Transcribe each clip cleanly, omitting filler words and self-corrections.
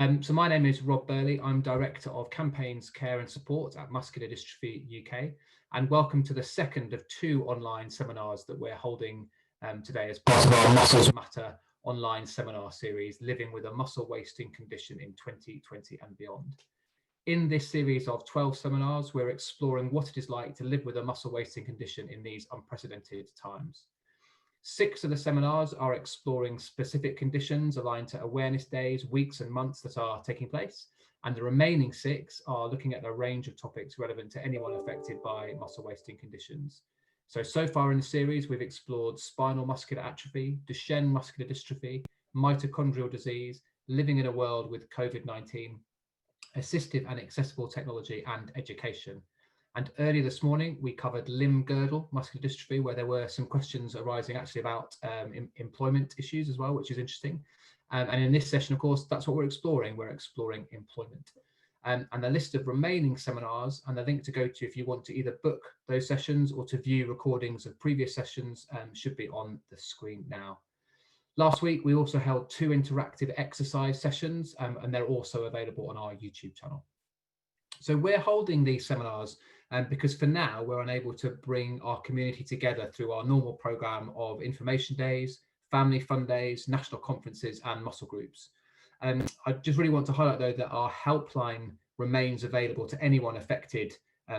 So my name is Rob Burley. I'm Director of Campaigns, Care and Support at Muscular Dystrophy UK, and welcome to the second of 2 online seminars that we're holding today as part of our Muscles Matter online seminar series, Living with a Muscle Wasting Condition in 2020 and Beyond. In this series of 12 seminars, we're exploring what it is like to live with a muscle wasting condition in these unprecedented times. 6 of the seminars are exploring specific conditions aligned to awareness days, weeks and months that are taking place, and the remaining 6 are looking at a range of topics relevant to anyone affected by muscle wasting conditions. So far in the series, we've explored spinal muscular atrophy, Duchenne muscular dystrophy, mitochondrial disease, living in a world with COVID-19, assistive and accessible technology, and education. And earlier this morning, we covered limb girdle muscular dystrophy, where there were some questions arising actually about employment issues as well, which is interesting. And in this session, of course, that's what we're exploring. We're exploring employment. And the list of remaining seminars and the link to go to if you want to either book those sessions or to view recordings of previous sessions should be on the screen now. Last week, we also held 2 interactive exercise sessions, and they're also available on our YouTube channel. So we're holding these seminars because for now, we're unable to bring our community together through our normal programme of information days, family fun days, national conferences and muscle groups. I just really want to highlight though that our helpline remains available to anyone affected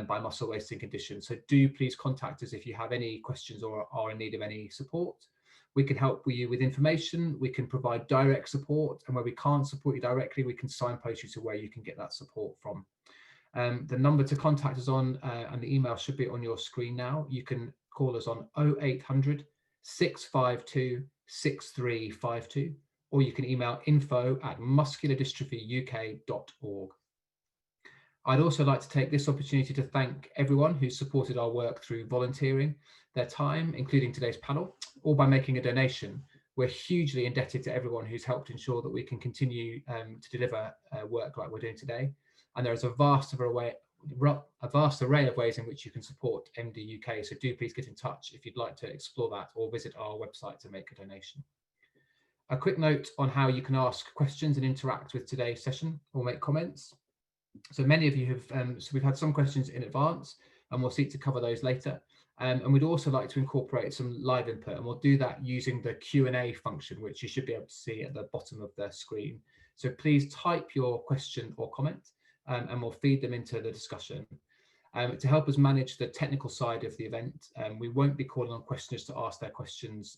by muscle wasting conditions. So do please contact us if you have any questions or are in need of any support. We can help you with information, we can provide direct support, and where we can't support you directly, we can signpost you to where you can get that support from. The number to contact us on and the email should be on your screen now. You can call us on 0800 652 6352, or you can email info@musculardystrophyuk.org. I'd also like to take this opportunity to thank everyone who supported our work through volunteering their time, including today's panel, or by making a donation. We're hugely indebted to everyone who's helped ensure that we can continue to deliver work like we're doing today. And there is a vast array of ways in which you can support MDUK. So do please get in touch if you'd like to explore that, or visit our website to make a donation. A quick note on how you can ask questions and interact with today's session or make comments. So many of you have, so we've had some questions in advance and we'll seek to cover those later. And we'd also like to incorporate some live input, and we'll do that using the Q&A function, which you should be able to see at the bottom of the screen. So please type your question or comment and we'll feed them into the discussion. To help us manage the technical side of the event, we won't be calling on questioners to ask their questions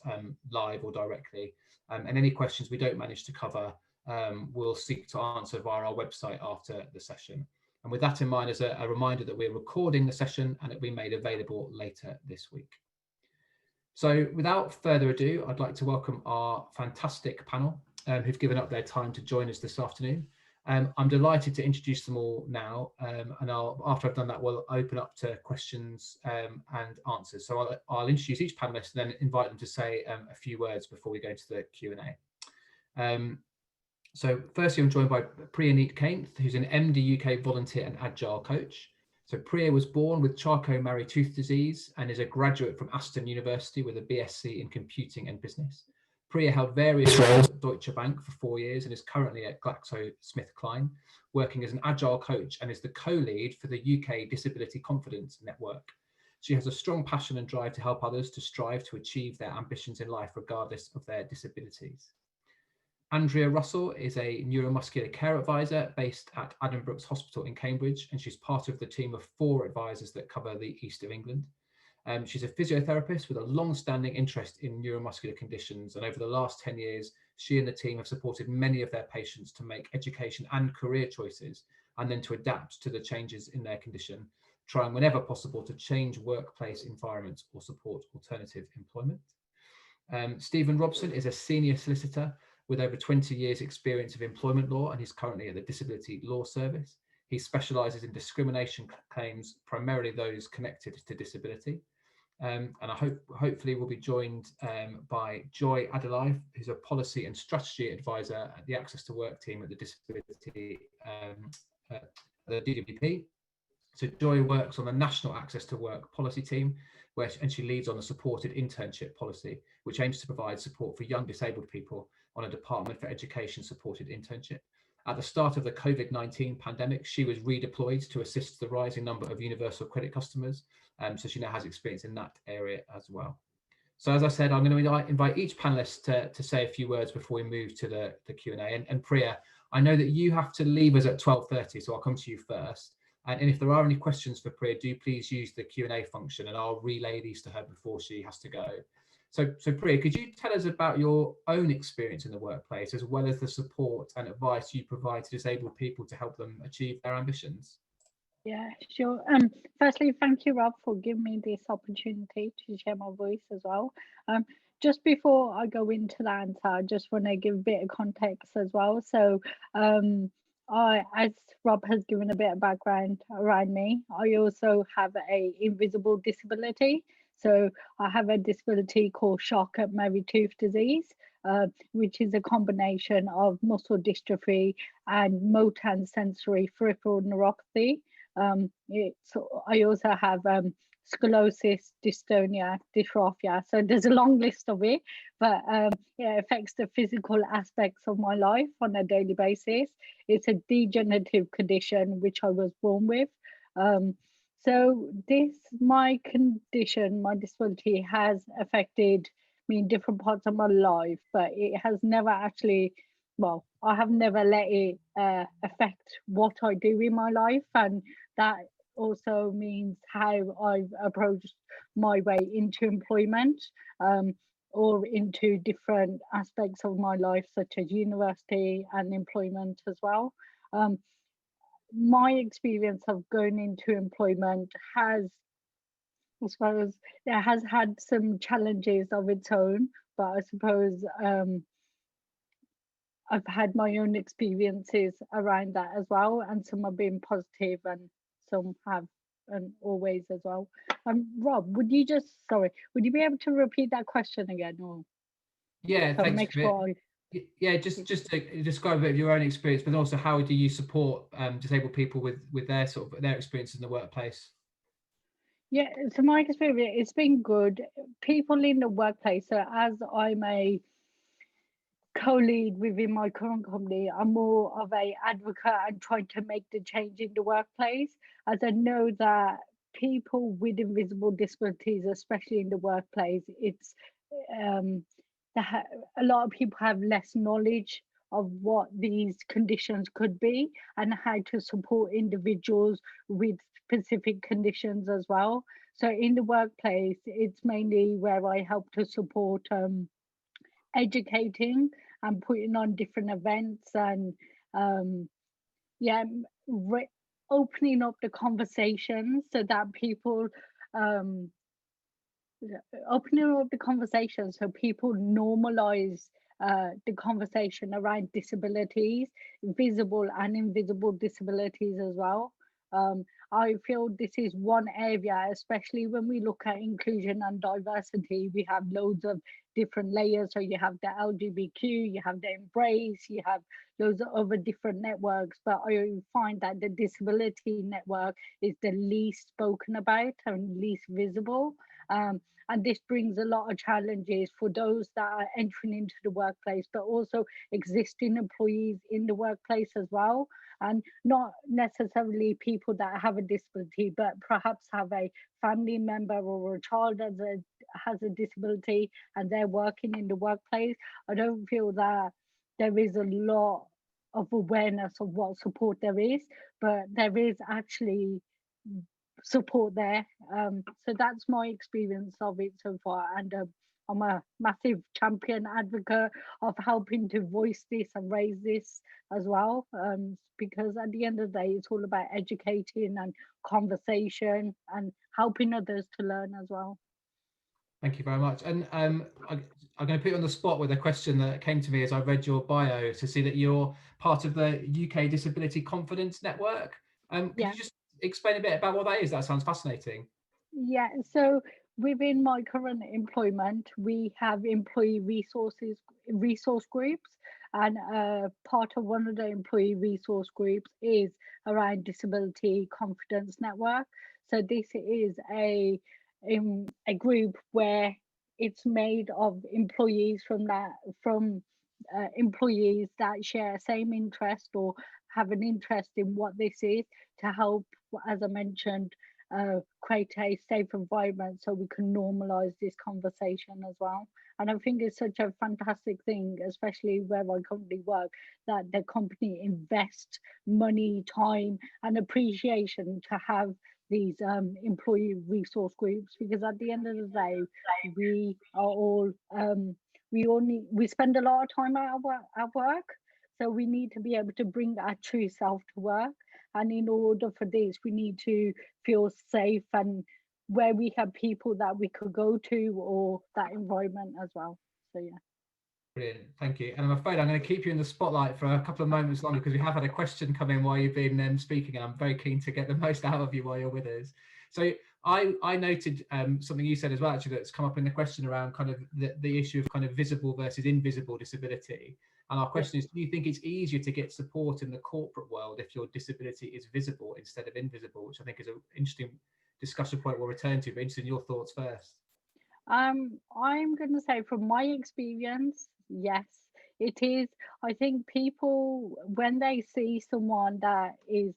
live or directly. And any questions we don't manage to cover, we'll seek to answer via our website after the session. And with that in mind, as a reminder that we're recording the session and it'll be made available later this week. So without further ado, I'd like to welcome our fantastic panel who've given up their time to join us this afternoon. I'm delighted to introduce them all now, and after I've done that, we'll open up to questions and answers. So I'll introduce each panelist and then invite them to say a few words before we go to the Q&A. So firstly, I'm joined by Priyaneet Kainth, who's an MDUK volunteer and Agile Coach. So Priya was born with Charcot-Marie-Tooth disease and is a graduate from Aston University with a BSc in Computing and Business. Priya held various roles at Deutsche Bank for 4 years and is currently at GlaxoSmithKline, working as an Agile Coach, and is the co-lead for the UK Disability Confidence Network. She has a strong passion and drive to help others to strive to achieve their ambitions in life, regardless of their disabilities. Andrea Russell is a Neuromuscular Care Advisor based at Addenbrooke's Hospital in Cambridge, and she's part of the team of 4 advisors that cover the East of England. She's a physiotherapist with a long-standing interest in neuromuscular conditions, and over the last 10 years, she and the team have supported many of their patients to make education and career choices, and then to adapt to the changes in their condition, trying whenever possible to change workplace environments or support alternative employment. Stephen Robson is a senior solicitor with over 20 years experience of employment law, and he's currently at the Disability Law Service. He specialises in discrimination claims, primarily those connected to disability. And hopefully we'll be joined by Joy Adeleye, who's a policy and strategy advisor at the Access to Work team at the Disability, the DWP. So Joy works on the National Access to Work policy team, and she leads on the supported internship policy, which aims to provide support for young disabled people on a Department for Education supported internship. At the start of the COVID-19 pandemic, she was redeployed to assist the rising number of universal credit customers. So she now has experience in that area as well. So as I said, I'm going to invite each panelist to say a few words before we move to the Q&A. And Priya, I know that you have to leave us at 12:30, so I'll come to you first. And if there are any questions for Priya, do please use the Q&A function and I'll relay these to her before she has to go. So Priya, could you tell us about your own experience in the workplace, as well as the support and advice you provide to disabled people to help them achieve their ambitions? Yeah, sure. Firstly, thank you, Rob, for giving me this opportunity to share my voice as well. Just before I go into the answer, I just want to give a bit of context as well. So, as Rob has given a bit of background around me, I also have a invisible disability. So I have a disability called Charcot-Marie-Tooth disease, which is a combination of muscle dystrophy and motor and sensory peripheral neuropathy. I also have sclerosis, dystonia, dystrophia. So there's a long list of it, but it affects the physical aspects of my life on a daily basis. It's a degenerative condition which I was born with. So my condition, my disability has affected me in different parts of my life, but it has never actually, well, I have never let it affect what I do in my life. And that also means how I've approached my way into employment, or into different aspects of my life, such as university and employment as well. My experience of going into employment has, I suppose, it has had some challenges of its own, but I suppose I've had my own experiences around that as well, and some have been positive and some have and always as well. Rob, would you be able to repeat that question again? Or yeah, so thanks. make sure Yeah, just to describe a bit of your own experience, but also how do you support disabled people with their their experiences in the workplace? Yeah, so my experience, it's been good. People in the workplace, so as I'm a co-lead within my current company, I'm more of a advocate and trying to make the change in the workplace, as I know that people with invisible disabilities, especially in the workplace, it's um, a lot of people have less knowledge of what these conditions could be and how to support individuals with specific conditions as well. So in the workplace, it's mainly where I help to support educating and putting on different events and um, yeah, opening up the conversations so that people um, opening up the conversation so people normalize the conversation around disabilities, visible and invisible disabilities as well. I feel this is one area, especially when we look at inclusion and diversity, we have loads of different layers. So you have the LGBTQ, you have the Embrace, you have loads of other different networks. But I find that the disability network is the least spoken about and least visible. And this brings a lot of challenges for those that are entering into the workplace, but also existing employees in the workplace as well. And not necessarily people that have a disability, but perhaps have a family member or a child that has a disability and they're working in the workplace. I don't feel that there is a lot of awareness of what support there is, but there is actually support there. So that's my experience of it so far, and I'm a massive champion advocate of helping to voice this and raise this as well, because at the end of the day, it's all about educating and conversation and helping others to learn as well. Thank you very much. And I'm going to put you on the spot with a question that came to me as I read your bio to see that you're part of the UK Disability Confidence Network. Could you just explain a bit about what that is? That sounds fascinating. Yeah, so within my current employment, we have employee resource groups, and part of one of the employee resource groups is around Disability Confidence Network. So this is a group where it's made of employees from employees that share same interest or have an interest in what this is, to help, as I mentioned, create a safe environment so we can normalize this conversation as well. And I think it's such a fantastic thing, especially where I currently work, that the company invests money, time, and appreciation to have these employee resource groups, because at the end of the day, we are all we spend a lot of time at work, so we need to be able to bring our true self to work. And in order for this, we need to feel safe, and where we have people that we could go to, or that environment as well. So yeah. Brilliant, thank you. And I'm afraid I'm going to keep you in the spotlight for a couple of moments longer, because we have had a question come in while you've been speaking, and I'm very keen to get the most out of you while you're with us. So I noted something you said as well, actually, that's come up in the question around kind of the issue of kind of visible versus invisible disability. And our question is, do you think it's easier to get support in the corporate world if your disability is visible instead of invisible? Which I think is an interesting discussion point we'll return to, but interested in your thoughts first. I'm going to say, from my experience, yes, it is. I think people, when they see someone that is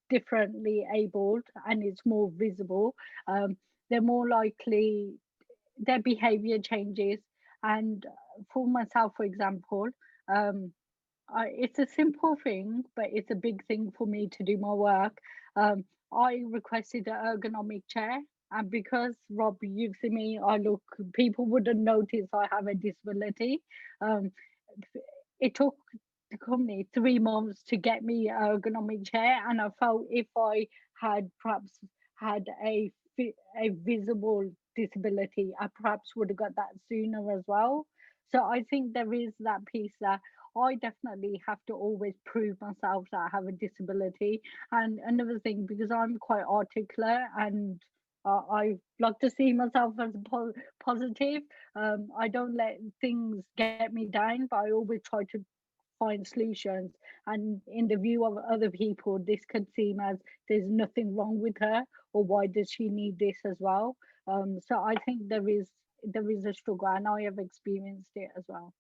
differently abled and it's more visible, they're more likely, their behavior changes. And for myself, for example, it's a simple thing, but it's a big thing for me to do my work. I requested an ergonomic chair, and because, Rob, you've seen me, people wouldn't notice I have a disability. Um, it took the company 3 months to get me an ergonomic chair, and I felt if I had perhaps had a visible disability, I perhaps would have got that sooner as well. So I think there is that piece that I definitely have to always prove myself that I have a disability. And another thing, because I'm quite articulate, and I like to see myself as positive, I don't let things get me down, but I always try to find solutions. And in the view of other people, this could seem as there's nothing wrong with her, or why does she need this as well? So I think there is a struggle, and I have experienced it as well.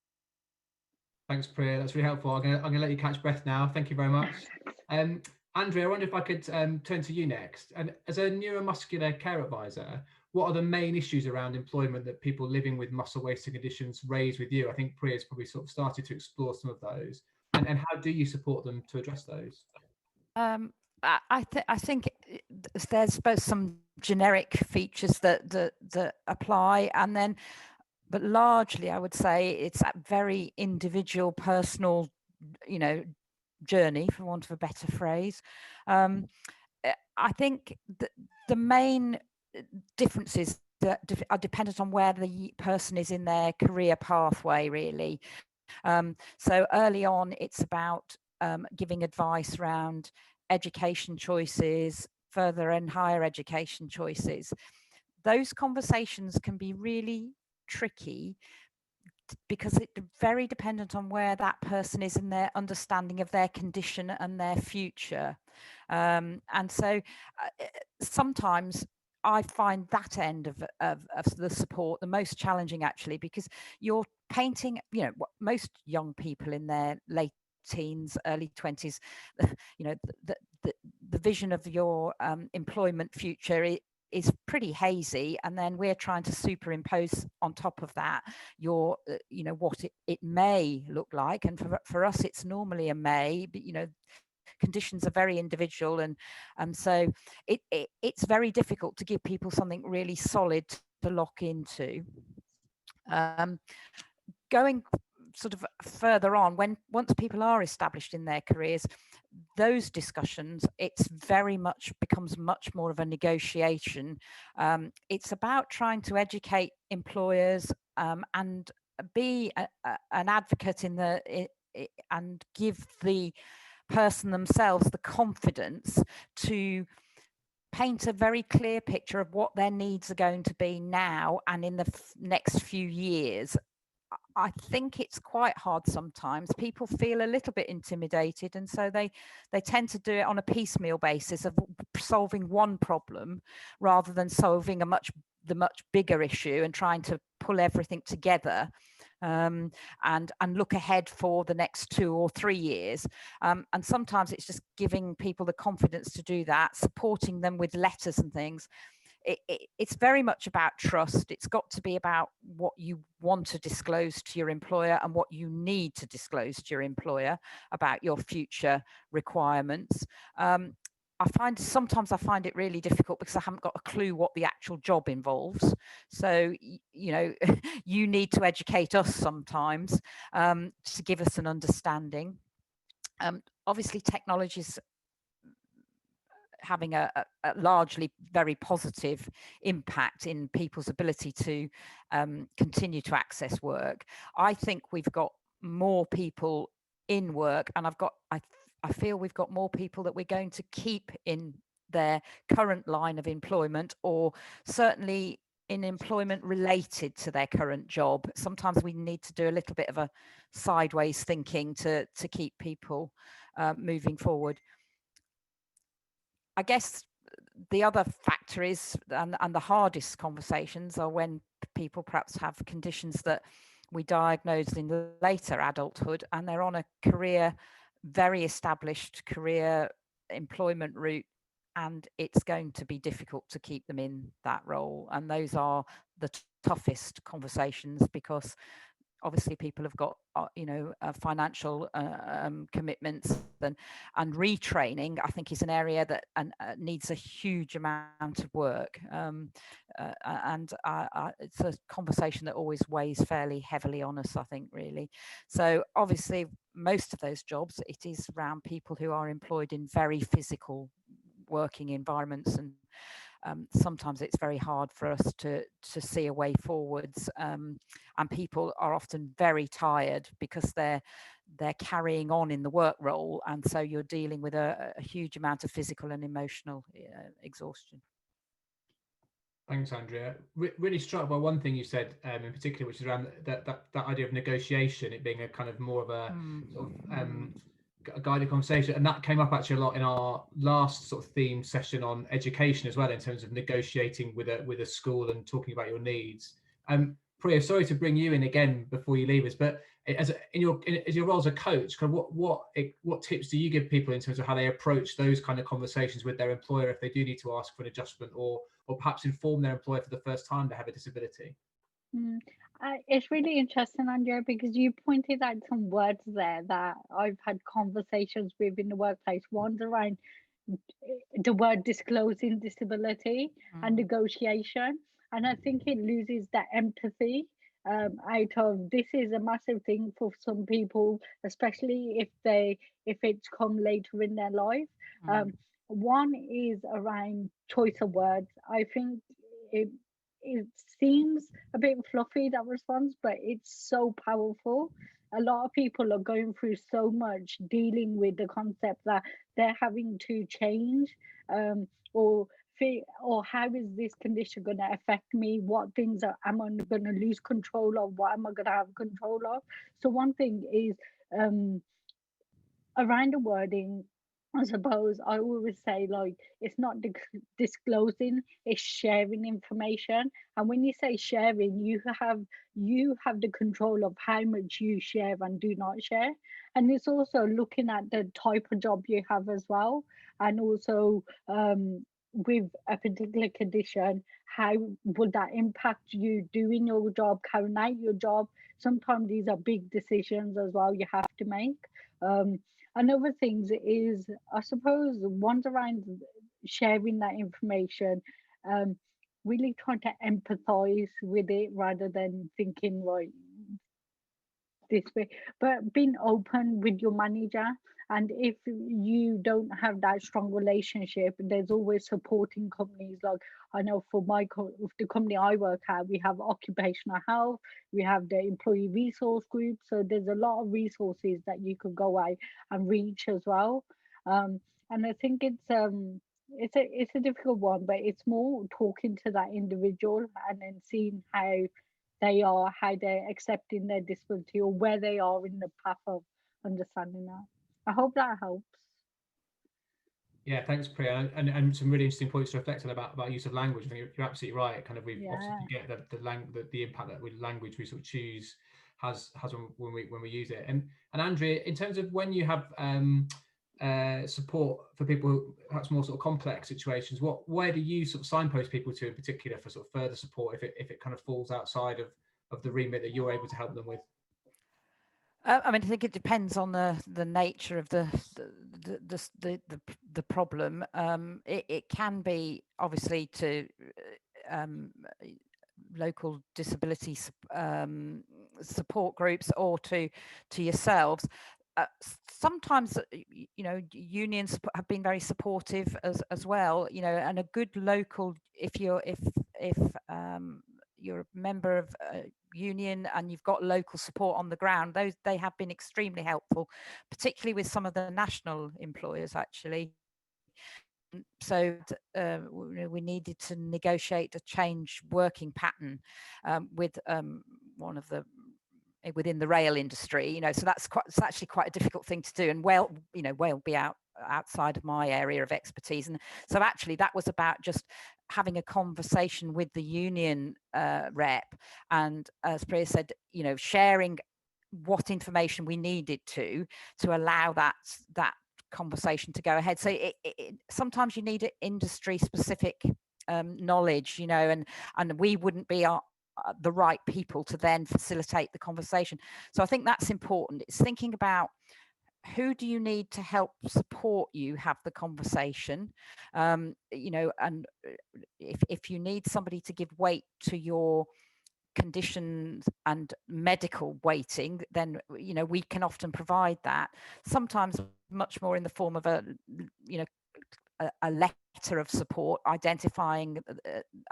Thanks, Priya. That's really helpful. I'm gonna let you catch breath now. Thank you very much. Andrea, I wonder if I could turn to you next. And as a neuromuscular care advisor, what are the main issues around employment that people living with muscle wasting conditions raise with you? I think Priya's probably sort of started to explore some of those. And how do you support them to address those? I think there's both some generic features that apply, and then, but largely I would say it's that very individual, personal, journey, for want of a better phrase. I think the main differences that are dependent on where the person is in their career pathway, really. So early on, it's about giving advice around education choices, further and higher education choices. Those conversations can be really tricky, because it's very dependent on where that person is in their understanding of their condition and their future. And so sometimes I find that end of the support the most challenging, actually, because you're painting, what most young people in their late teens, early 20s, the vision of your employment future is pretty hazy, and then we're trying to superimpose on top of that your what it may look like. And for us, it's normally a may, but conditions are very individual, and so it's very difficult to give people something really solid to lock into. Going sort of further on, once people are established in their careers, those discussions, it's very much becomes much more of a negotiation. It's about trying to educate employers and be an advocate and give the person themselves the confidence to paint a very clear picture of what their needs are going to be now and in the next few years. I think it's quite hard sometimes. People feel a little bit intimidated, and so they tend to do it on a piecemeal basis of solving one problem rather than solving the much bigger issue and trying to pull everything together. and look ahead for the next 2 or 3 years. And sometimes it's just giving people the confidence to do that, supporting them with letters and things. It's very much about trust. It's got to be about what you want to disclose to your employer and what you need to disclose to your employer about your future requirements. Sometimes I find it really difficult because I haven't got a clue what the actual job involves. So, you know, you need to educate us sometimes to give us an understanding. Obviously, technology is having a largely very positive impact in people's ability to continue to access work. I think we've got more people in work, and I feel we've got more people that we're going to keep in their current line of employment, or certainly in employment related to their current job. Sometimes we need to do a little bit of a sideways thinking to keep people moving forward. I guess the other factor is, and the hardest conversations are when people perhaps have conditions that we diagnosed in later adulthood, and they're on a very established career employment route, and it's going to be difficult to keep them in that role. And those are the toughest conversations, because obviously people have got financial commitments, and retraining, I think, is an area that needs a huge amount of work, and it's a conversation that always weighs fairly heavily on us, I think, really. So obviously most of those jobs, it is around people who are employed in very physical working environments, and sometimes it's very hard for us to see a way forwards, and people are often very tired because they're carrying on in the work role, and so you're dealing with a huge amount of physical and emotional exhaustion. Thanks, Andrea. Really struck by one thing you said in particular, which is around that idea of negotiation, it being a kind of more of a sort of a guided conversation, and that came up actually a lot in our last sort of theme session on education as well, in terms of negotiating with a school and talking about your needs. Priya, sorry to bring you in again before you leave us, but as your role as a coach, kind of what tips do you give people in terms of how they approach those kind of conversations with their employer if they do need to ask for an adjustment, or perhaps inform their employer for the first time they have a disability? It's really interesting, Andrea, because you pointed out some words there that I've had conversations with in the workplace. One's around the word disclosing disability and negotiation, and I think it loses that empathy out of this is a massive thing for some people, especially if it's come later in their life. One is around choice of words. I think it seems a bit fluffy, that response, but it's so powerful. A lot of people are going through so much dealing with the concept that they're having to change, or how is this condition going to affect me? What things am I going to lose control of? What am I going to have control of? So one thing is around the wording. I suppose I always say, like, it's not disclosing, it's sharing information. And when you say sharing, you have the control of how much you share and do not share. And it's also looking at the type of job you have as well, and also with a particular condition, how would that impact you doing your job, carrying out your job? Sometimes these are big decisions as well you have to make. Another thing is, I suppose, one's around sharing that information, really trying to empathize with it rather than thinking, right, this way, but being open with your manager. And if you don't have that strong relationship, there's always supporting companies. Like, I know for the company I work at, we have occupational health, we have the employee resource group, so there's a lot of resources that you could go out and reach as well. And I think it's a difficult one, but it's more talking to that individual and then seeing how they're accepting their disability, or where they are in the path of understanding that. I hope that helps. Yeah, thanks, Priya, and some really interesting points to reflect on about use of language. I think you're absolutely right. Kind of, we often forget the impact that with language we sort of choose has when we use it. And Andrea, in terms of when you have support for people who perhaps more sort of complex situations, where do you sort of signpost people to in particular for sort of further support if it kind of falls outside of the remit that you're able to help them with? I mean, I think it depends on the nature of the problem. It can be obviously to local disability support groups or to yourselves. Sometimes, you know, unions have been very supportive as well. You know, and a good local, if you're a member of a union and you've got local support on the ground, they have been extremely helpful, particularly with some of the national employers actually. So we needed to negotiate a change working pattern with one of the within the rail industry, you know, so it's actually quite a difficult thing to do, and well, you know, will be outside of my area of expertise. And so actually that was about just having a conversation with the union rep, and as Priya said, you know, sharing what information we needed to allow that conversation to go ahead. So sometimes you need industry specific knowledge, you know, and we wouldn't be the right people to then facilitate the conversation. So I think that's important. It's thinking about who do you need to help support you have the conversation, you know, and if you need somebody to give weight to your conditions and medical weighting, then, you know, we can often provide that, sometimes much more in the form of a, you know, a letter of support identifying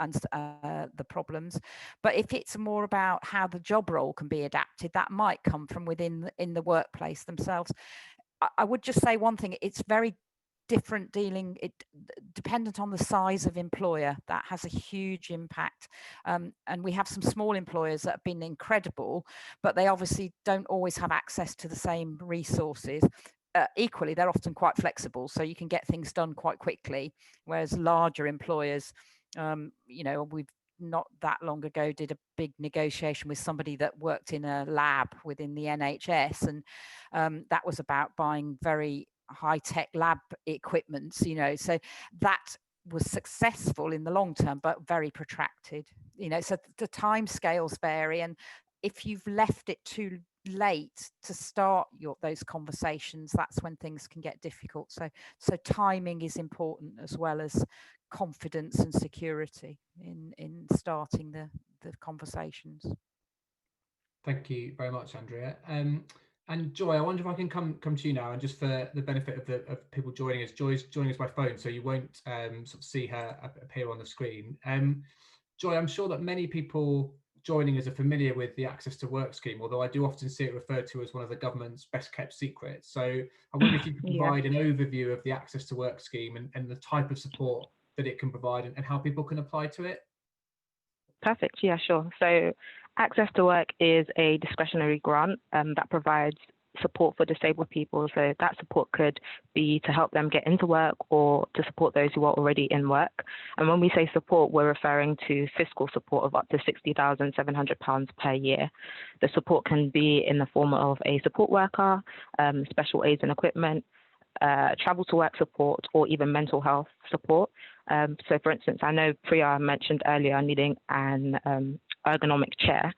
the problems. But if it's more about how the job role can be adapted, that might come from within in the workplace themselves. I would just say one thing: it's very different dependent on the size of employer. That has a huge impact, and we have some small employers that have been incredible, but they obviously don't always have access to the same resources. Equally, they're often quite flexible, so you can get things done quite quickly, whereas larger employers, you know, we've not that long ago did a big negotiation with somebody that worked in a lab within the NHS, and that was about buying very high-tech lab equipment, you know, so that was successful in the long term but very protracted, you know, so the time scales vary, and if you've left it too late to start those conversations, that's when things can get difficult. So timing is important, as well as confidence and security in starting the conversations. Thank you very much, Andrea. And Joy, I wonder if I can come to you now, and just for the benefit of people joining us, Joy's joining us by phone, so you won't sort of see her appear on the screen. Joy, I'm sure that many people joining us are familiar with the Access to Work scheme, although I do often see it referred to as one of the government's best kept secrets. So I wonder if you could provide an overview of the Access to Work scheme and the type of support that it can provide, and how people can apply to it. Perfect. Yeah, sure. So Access to Work is a discretionary grant that provides support for disabled people. So that support could be to help them get into work or to support those who are already in work. And when we say support, we're referring to fiscal support of up to £60,700 per year. The support can be in the form of a support worker, special aids and equipment, travel to work support, or even mental health support. So for instance, I know Priya mentioned earlier needing an ergonomic chair.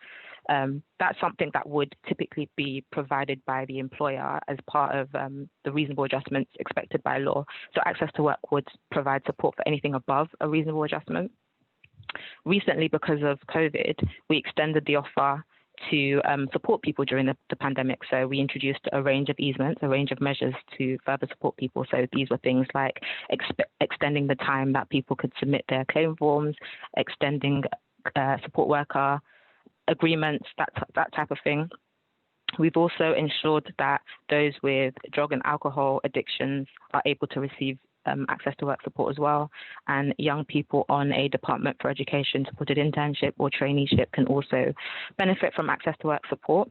That's something that would typically be provided by the employer as part of the reasonable adjustments expected by law. So Access to Work would provide support for anything above a reasonable adjustment. Recently, because of COVID, we extended the offer to support people during the pandemic. So we introduced a range of easements, a range of measures to further support people. So these were things like extending the time that people could submit their claim forms, extending support worker agreements, that type of thing. We've also ensured that those with drug and alcohol addictions are able to receive Access to Work support as well. And young people on a Department for Education supported internship or traineeship can also benefit from Access to Work support.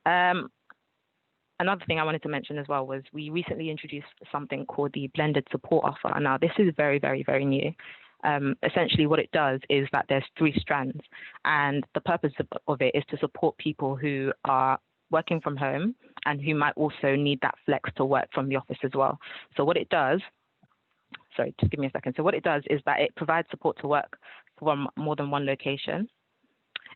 Another thing I wanted to mention as well was we recently introduced something called the blended support offer. Now, this is very, very, very new. Essentially what it does is that there's 3 strands, and the purpose of it is to support people who are working from home and who might also need that flex to work from the office as well. So what it does, sorry, just give me a second. So what it does is that it provides support to work from more than one location.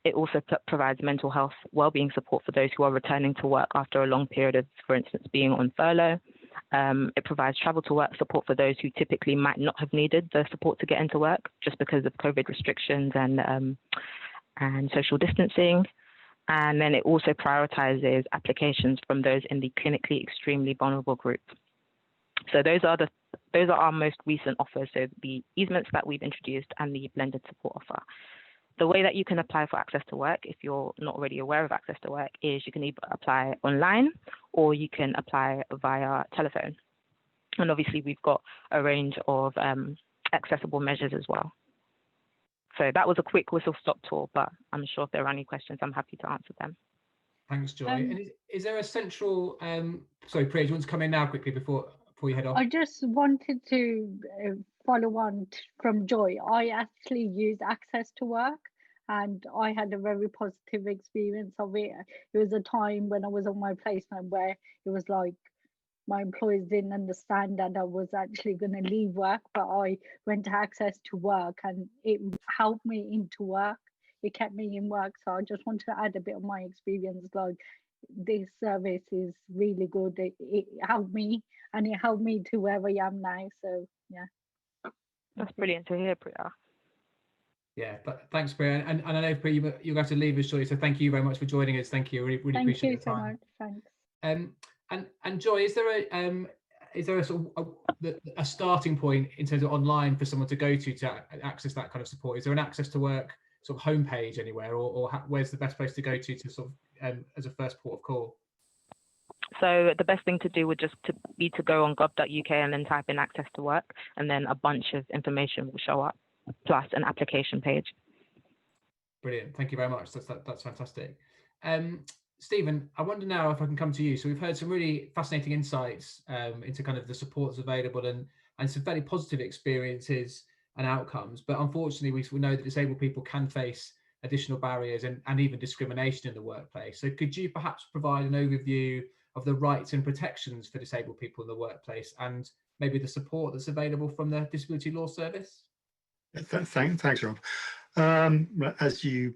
It also provides mental health well-being support for those who are returning to work after a long period of, for instance, being on furlough. It provides travel to work support for those who typically might not have needed the support to get into work just because of COVID restrictions and social distancing. And then it also prioritizes applications from those in the clinically extremely vulnerable group. So those are our most recent offers, so the easements that we've introduced and the blended support offer. The way that you can apply for Access to Work, if you're not already aware of Access to Work, is you can either apply online or you can apply via telephone. And obviously we've got a range of accessible measures as well. So that was a quick whistle-stop tour, but I'm sure if there are any questions, I'm happy to answer them. Thanks, Joy. And is there a central, sorry, Priya, do you want to come in now quickly before you head off? I just wanted to follow on from Joy. I actually use Access to Work and I had a very positive experience of it. It was a time when I was on my placement where it was like my employers didn't understand that I was actually going to leave work, but I went to Access to Work and it helped me into work. It kept me in work. So I just want to add a bit of my experience. Like, this service is really good. It helped me and it helped me to where I am now. So yeah. That's brilliant to hear, Priya. Yeah, but thanks, Priya. And I know, Priya, you have to leave us shortly. So thank you very much for joining us. Thank you. Really appreciate the time. Thank you so much. Thanks. And Joy, is there a sort of a starting point in terms of online for someone to go to access that kind of support? Is there an Access to Work sort of homepage anywhere, or where's the best place to go to sort of as a first port of call? So the best thing to do would just be to go on gov.uk and then type in Access to Work, and then a bunch of information will show up, plus an application page. Brilliant. Thank you very much. That's fantastic. Stephen, I wonder now if I can come to you. So we've heard some really fascinating insights into kind of the supports available and some fairly positive experiences and outcomes. But unfortunately, we know that disabled people can face additional barriers and even discrimination in the workplace. So could you perhaps provide an overview of the rights and protections for disabled people in the workplace and maybe the support that's available from the Disability Law Service? Thanks, Rob. As you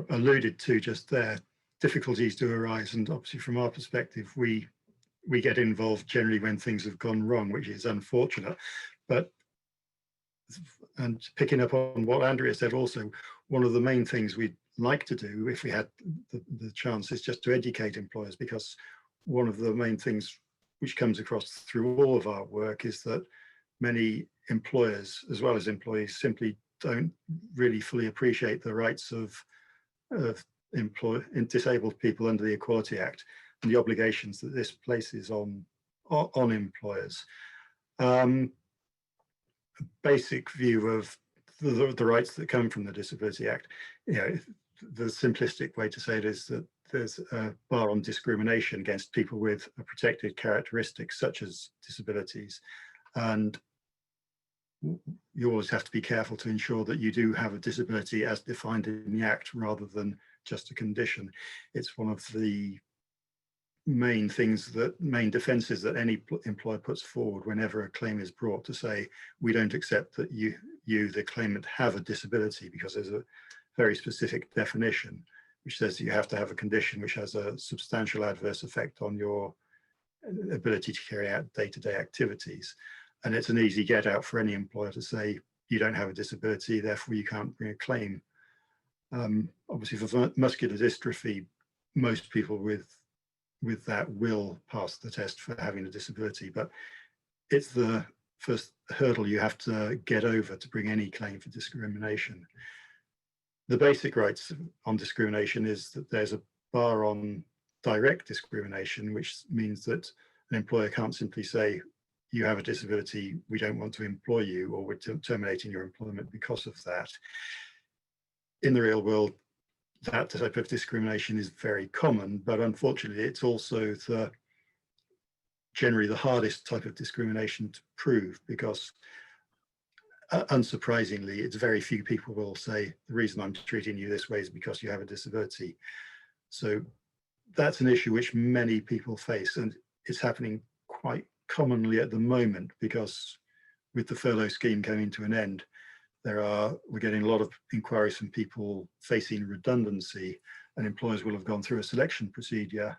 alluded to just there, difficulties do arise, and obviously from our perspective, we get involved generally when things have gone wrong, which is unfortunate. But, and picking up on what Andrea said also, one of the main things we'd like to do if we had the chance is just to educate employers, because one of the main things which comes across through all of our work is that many employers as well as employees simply don't really fully appreciate the rights of disabled people under the Equality Act and the obligations that this places on employers. A basic view of the rights that come from the Disability Act, the simplistic way to say it is that there's a bar on discrimination against people with a protected characteristics such as disabilities, and you always have to be careful to ensure that you do have a disability as defined in the Act rather than just a condition. It's one of the main defences that any employer puts forward whenever a claim is brought, to say we don't accept that you the claimant have a disability, because there's a very specific definition which says you have to have a condition which has a substantial adverse effect on your ability to carry out day-to-day activities. And it's an easy get out for any employer to say you don't have a disability, therefore you can't bring a claim. Obviously for muscular dystrophy, most people with that will pass the test for having a disability, but it's the first hurdle you have to get over to bring any claim for discrimination. The basic rights on discrimination is that there's a bar on direct discrimination, which means that an employer can't simply say, you have a disability, we don't want to employ you, or we're terminating your employment because of that. In the real world, that type of discrimination is very common, but unfortunately, it's also generally the hardest type of discrimination to prove, because unsurprisingly, it's very few people will say, the reason I'm treating you this way is because you have a disability. So that's an issue which many people face, and it's happening quite commonly at the moment, because with the furlough scheme coming to an end, we're getting a lot of inquiries from people facing redundancy, and employers will have gone through a selection procedure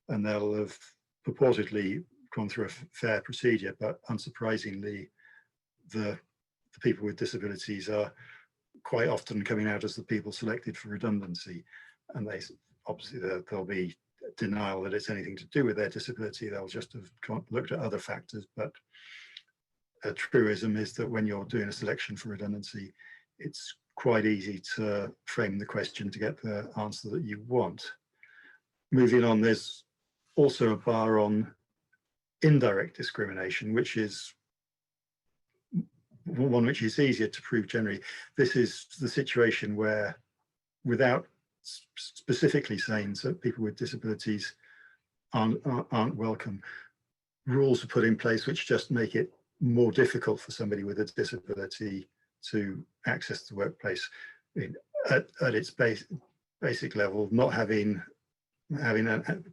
and they'll have purportedly gone through a fair procedure, but unsurprisingly, the people with disabilities are quite often coming out as the people selected for redundancy. And they obviously there'll be denial that it's anything to do with their disability. They'll just have looked at other factors. But a truism is that when you're doing a selection for redundancy, it's quite easy to frame the question to get the answer that you want. Moving on, there's also a bar on indirect discrimination, which is one which is easier to prove generally. This is the situation where, without specifically saying that people with disabilities aren't welcome, rules are put in place which just make it more difficult for somebody with a disability to access the workplace. I mean, at its basic level, not having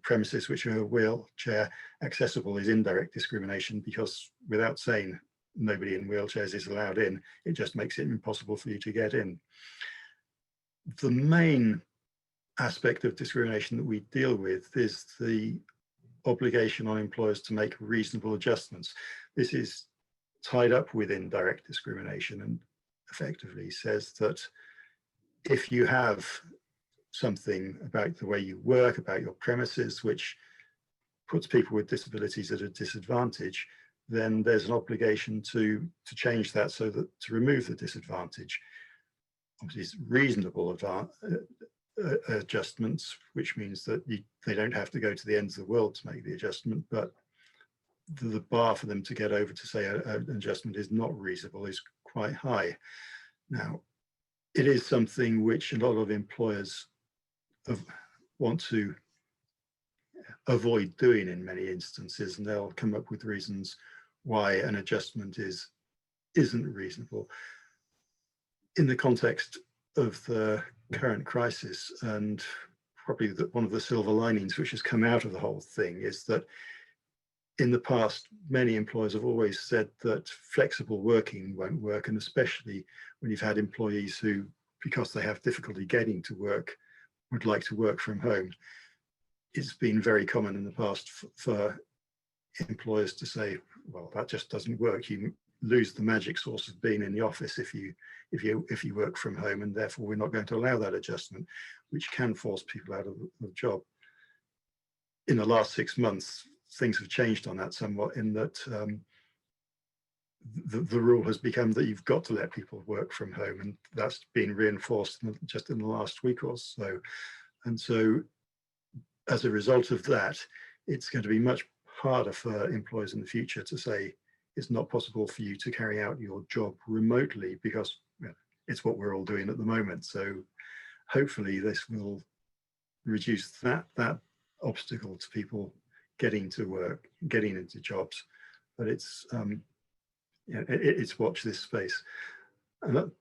premises which are wheelchair accessible is indirect discrimination, because without saying nobody in wheelchairs is allowed in, it just makes it impossible for you to get in. The main aspect of discrimination that we deal with is the obligation on employers to make reasonable adjustments. This is tied up with indirect discrimination and effectively says that if you have something about the way you work, about your premises, which puts people with disabilities at a disadvantage, then there's an obligation to change that, so that to remove the disadvantage. Obviously, it's reasonable adjustments, which means that they don't have to go to the ends of the world to make the adjustment, but the bar for them to get over to say an adjustment is not reasonable is quite high. Now, it is something which a lot of employers want to avoid doing in many instances, and they'll come up with reasons why an adjustment isn't reasonable. In the context of the current crisis, and probably one of the silver linings which has come out of the whole thing, is that in the past, many employers have always said that flexible working won't work, and especially when you've had employees who, because they have difficulty getting to work, would like to work from home. It's been very common in the past for employers to say, well, that just doesn't work. You lose the magic source of being in the office if you work from home, and therefore we're not going to allow that adjustment, which can force people out of the job. In the last 6 months, things have changed on that somewhat, in that the rule has become that you've got to let people work from home, and that's been reinforced just in the last week or so. And so as a result of that, it's going to be much harder for employers in the future to say it's not possible for you to carry out your job remotely, because it's what we're all doing at the moment. So hopefully this will reduce that obstacle to people getting to work, getting into jobs. But it's watch this space. And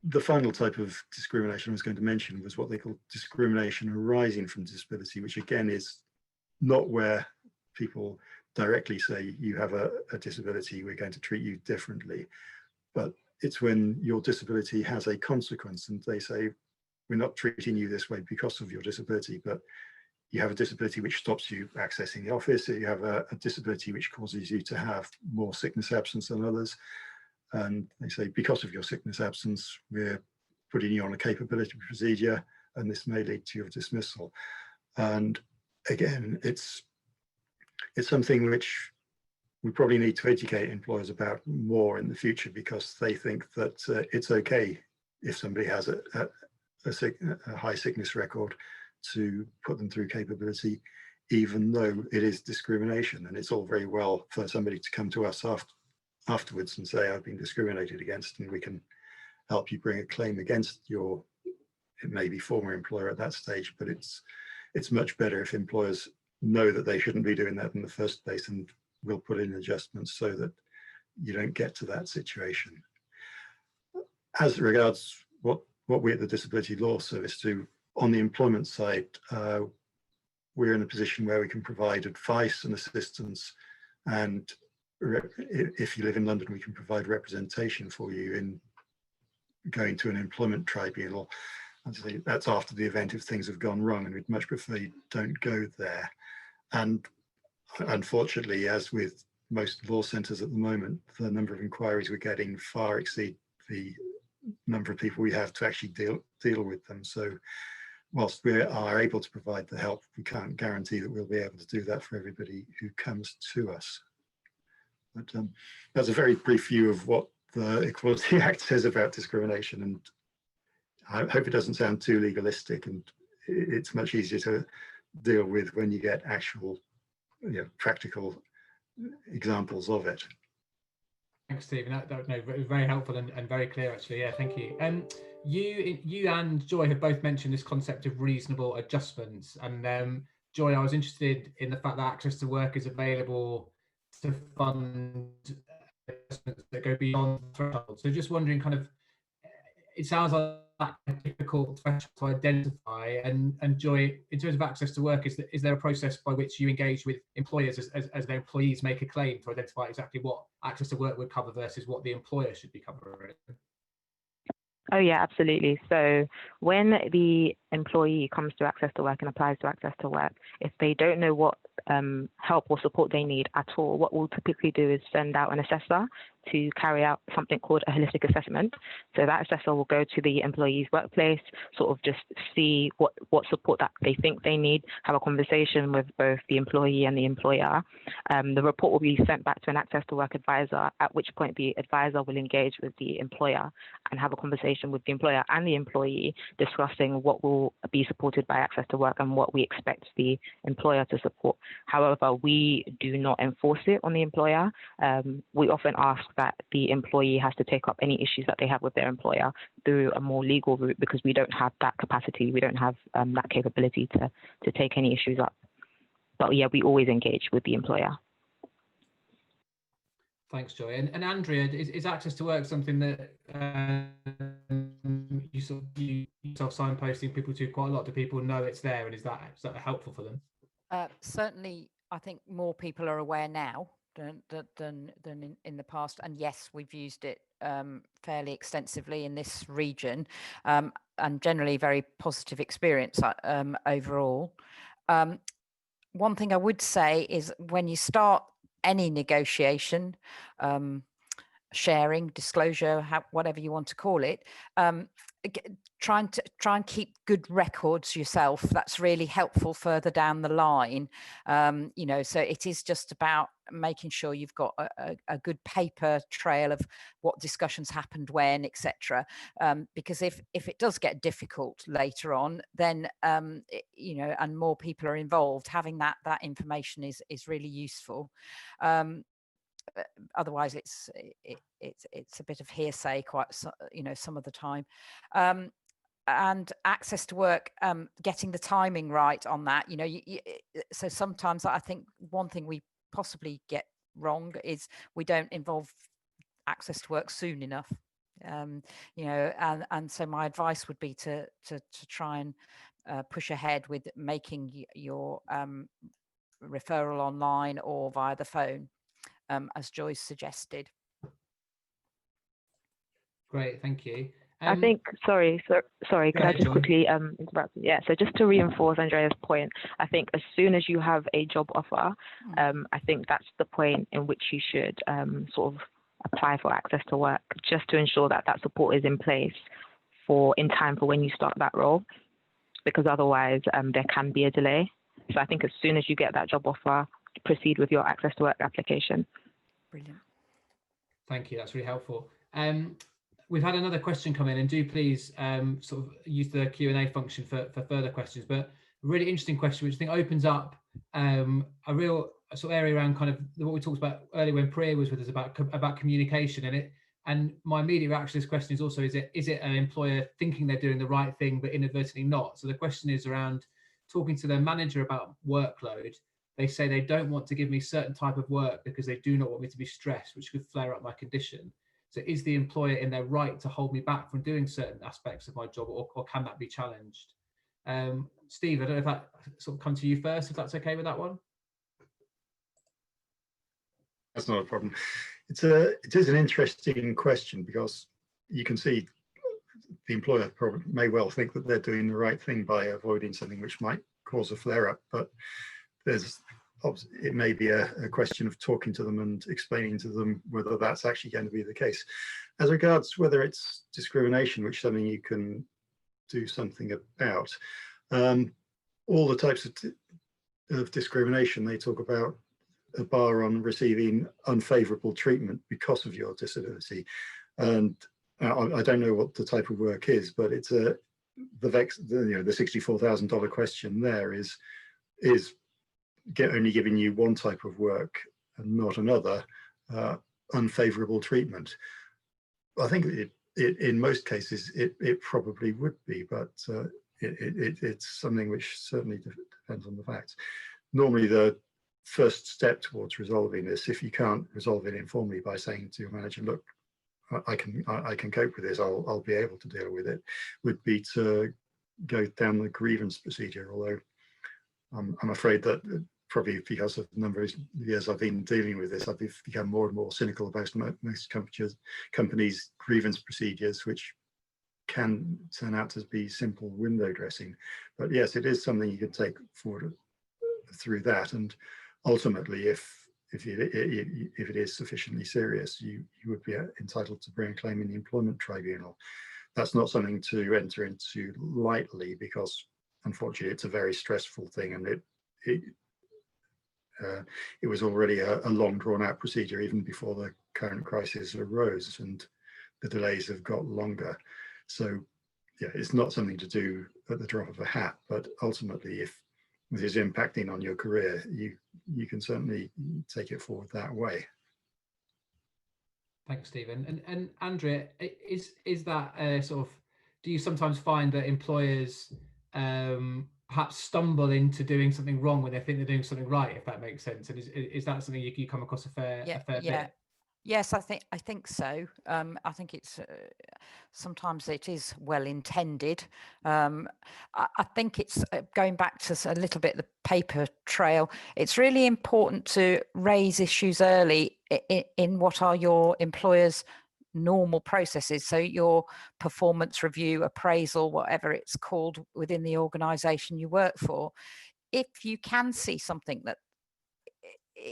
the final type of discrimination I was going to mention was what they call discrimination arising from disability, which again is not where people directly say you have a disability, we're going to treat you differently, but it's when your disability has a consequence and they say, we're not treating you this way because of your disability, but you have a disability which stops you accessing the office, you have a disability which causes you to have more sickness absence than others. And they say, because of your sickness absence, we're putting you on a capability procedure, and this may lead to your dismissal. And again, it's something which we probably need to educate employers about more in the future, because they think that it's okay if somebody has a high sickness record to put them through capability, even though it is discrimination. And it's all very well for somebody to come to us afterwards and say, I've been discriminated against, and we can help you bring a claim against your, it may be former employer at that stage, but it's much better if employers know that they shouldn't be doing that in the first place, and will put in adjustments so that you don't get to that situation. as regards what we at the Disability Law Service do on the employment side, we're in a position where we can provide advice and assistance, and if you live in London, we can provide representation for you in going to an employment tribunal. And that's after the event if things have gone wrong, and we'd much prefer you don't go there. And unfortunately, as with most law centres at the moment, the number of inquiries we're getting far exceed the number of people we have to actually deal with them. So whilst we are able to provide the help, we can't guarantee that we'll be able to do that for everybody who comes to us. But that's a very brief view of what the Equality Act says about discrimination, and I hope it doesn't sound too legalistic, and it's much easier to deal with when you get actual, practical examples of it. Thanks, Stephen. That no, very helpful and very clear, actually. Yeah, thank you. You and Joy have both mentioned this concept of reasonable adjustments, and Joy, I was interested in the fact that access to work is available to fund adjustments that go beyond the threshold. So just wondering, kind of, it sounds like a difficult threshold to identify, and Joy, in terms of access to work, is there a process by which you engage with employers as their employees make a claim to identify exactly what access to work would cover versus what the employer should be covering? Oh yeah, absolutely. So when the employee comes to access to work and applies to access to work, if they don't know what help or support they need at all, what we'll typically do is send out an assessor to carry out something called a holistic assessment. So that assessor will go to the employee's workplace, sort of just see what support that they think they need, have a conversation with both the employee and the employer. The report will be sent back to an access to work advisor, at which point the advisor will engage with the employer and have a conversation with the employer and the employee, discussing what will be supported by access to work and what we expect the employer to support. However, we do not enforce it on the employer. We often ask that the employee has to take up any issues that they have with their employer through a more legal route, because we don't have that capacity, we don't have that capability to take any issues up. But yeah, we always engage with the employer. Thanks, Joy. And Andrea, is access to work something that you self-signposting people to quite a lot? Do people know it's there, and is that helpful for them? Certainly, I think more people are aware now than in the past, and yes, we've used it fairly extensively in this region, and generally very positive experience overall. One thing I would say is, when you start any negotiation, sharing, disclosure, whatever you want to call it, try and keep good records yourself. That's really helpful further down the line. So it is just about making sure you've got a good paper trail of what discussions happened when, etc. Because if it does get difficult later on, then and more people are involved, having that information is really useful. Otherwise it's a bit of hearsay some of the time. And access to work, getting the timing right on that, so sometimes I think one thing we possibly get wrong is we don't involve access to work soon enough. And so my advice would be to try and push ahead with making your referral online or via the phone, as Joyce suggested. Great, thank you. I think, sorry, could I just quickly interrupt? Yeah, so just to reinforce Andrea's point, I think as soon as you have a job offer, I think that's the point in which you should sort of apply for access to work, just to ensure that support is in place in time for when you start that role, because otherwise there can be a delay. So I think as soon as you get that job offer, proceed with your access to work application. Brilliant. Thank you, that's really helpful. We've had another question come in, and do please sort of use the Q&A function for further questions, but a really interesting question, which I think opens up a real sort of area around kind of what we talked about earlier when Priya was with us about communication. And my immediate reaction to this question is also, is it an employer thinking they're doing the right thing but inadvertently not? So the question is around talking to their manager about workload. They say they don't want to give me certain type of work because they do not want me to be stressed, which could flare up my condition. So is the employer in their right to hold me back from doing certain aspects of my job, or can that be challenged? Steve, I don't know if that sort of come to you first, if that's okay with that one. That's not a problem. It is an interesting question, because you can see the employer probably may well think that they're doing the right thing by avoiding something which might cause a flare-up, but it may be a question of talking to them and explaining to them whether that's actually going to be the case. As regards whether it's discrimination, which is something you can do something about, all the types of discrimination, they talk about a bar on receiving unfavorable treatment because of your disability. And I don't know what the type of work is, but it's the $64,000 question there is only giving you one type of work and not another, unfavorable treatment. I think in most cases it probably would be, but it's something which certainly depends on the facts. Normally the first step towards resolving this, if you can't resolve it informally by saying to your manager, look, I can cope with this, I'll be able to deal with it, would be to go down the grievance procedure. Although I'm afraid that probably because of the number of years I've been dealing with this, I've become more and more cynical about most companies' grievance procedures, which can turn out to be simple window dressing. But yes, it is something you can take forward through that, and ultimately, if it is sufficiently serious, you would be entitled to bring a claim in the employment tribunal. That's not something to enter into lightly, because unfortunately it's a very stressful thing, and it was already a long drawn out procedure even before the current crisis arose, and the delays have got longer. So yeah, it's not something to do at the drop of a hat, but ultimately if this is impacting on your career, you can certainly take it forward that way. Thanks, Stephen. And Andrea, is that sort of, do you sometimes find that employers perhaps stumble into doing something wrong when they think they're doing something right, if that makes sense? And is that something you come across a fair bit? Yes, I think so. I think it's sometimes it is well intended. I think it's going back to a little bit the paper trail. It's really important to raise issues early in what are your employer's normal processes. So your performance review, appraisal, whatever it's called within the organisation you work for. If you can see something that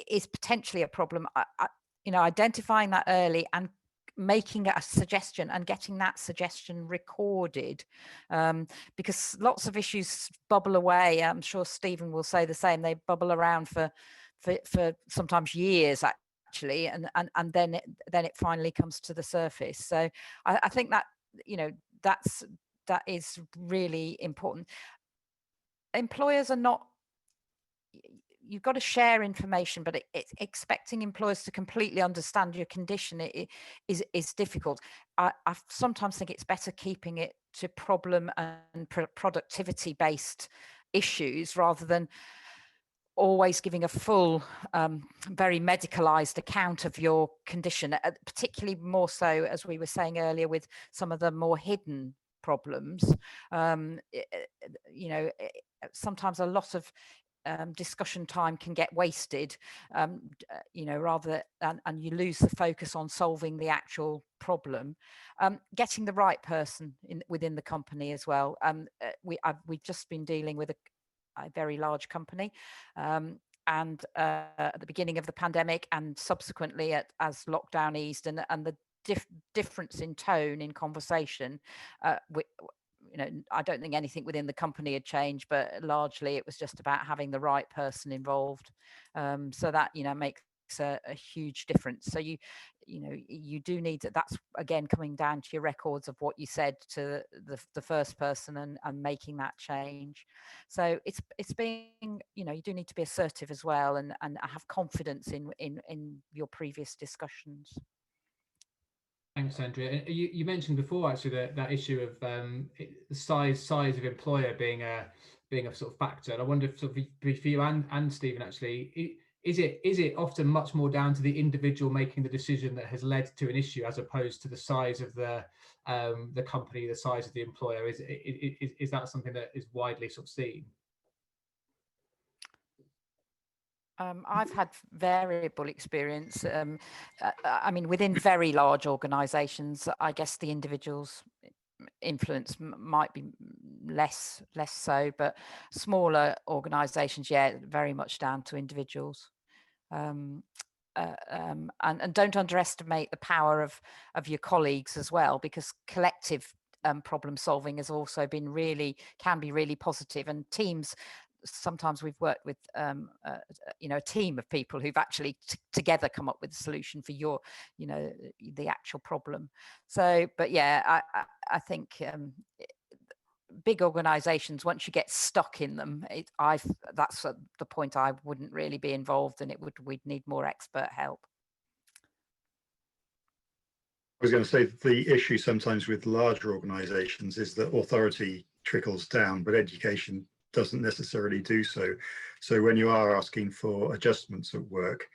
is potentially a problem, identifying that early and making a suggestion and getting that suggestion recorded, because lots of issues bubble away. I'm sure Stephen will say the same. They bubble around for sometimes years actually, and then it finally comes to the surface. So I think that that is really important. Employers are not. You've got to share information, but expecting employers to completely understand your condition is difficult. I sometimes think it's better keeping it to problem and productivity based issues rather than always giving a full, very medicalized account of your condition, particularly more so, as we were saying earlier, with some of the more hidden problems. Sometimes a lot of discussion time can get wasted, rather and you lose the focus on solving the actual problem. Getting the right person within the company as well. We've just been dealing with a very large company, and at the beginning of the pandemic and subsequently as lockdown eased, and the difference in tone in conversation. I don't think anything within the company had changed, but largely it was just about having the right person involved. So that, makes a huge difference. So you do need to, that's again coming down to your records of what you said to the first person and making that change. So it's being, you do need to be assertive as well and have confidence in your previous discussions. Thanks, Andrea. You mentioned before actually that issue of the size of employer being a sort of factor. And I wonder if for you and Stephen actually, is it often much more down to the individual making the decision that has led to an issue, as opposed to the size of the company, the size of the employer? Is that something that is widely sort of seen? I've had variable experience. I mean, within very large organisations, I guess the individual's influence might be less so, but smaller organisations, yeah, very much down to individuals. And don't underestimate the power of your colleagues as well, because collective problem solving has also been can be really positive, and teams. Sometimes we've worked with a team of people who've actually together come up with a solution for the actual problem. So, but yeah, I think big organizations, once you get stuck in them, that's the point. I wouldn't really be involved, and we'd need more expert help. I was going to say the issue sometimes with larger organizations is that authority trickles down, but education doesn't necessarily do so. So when you are asking for adjustments at work,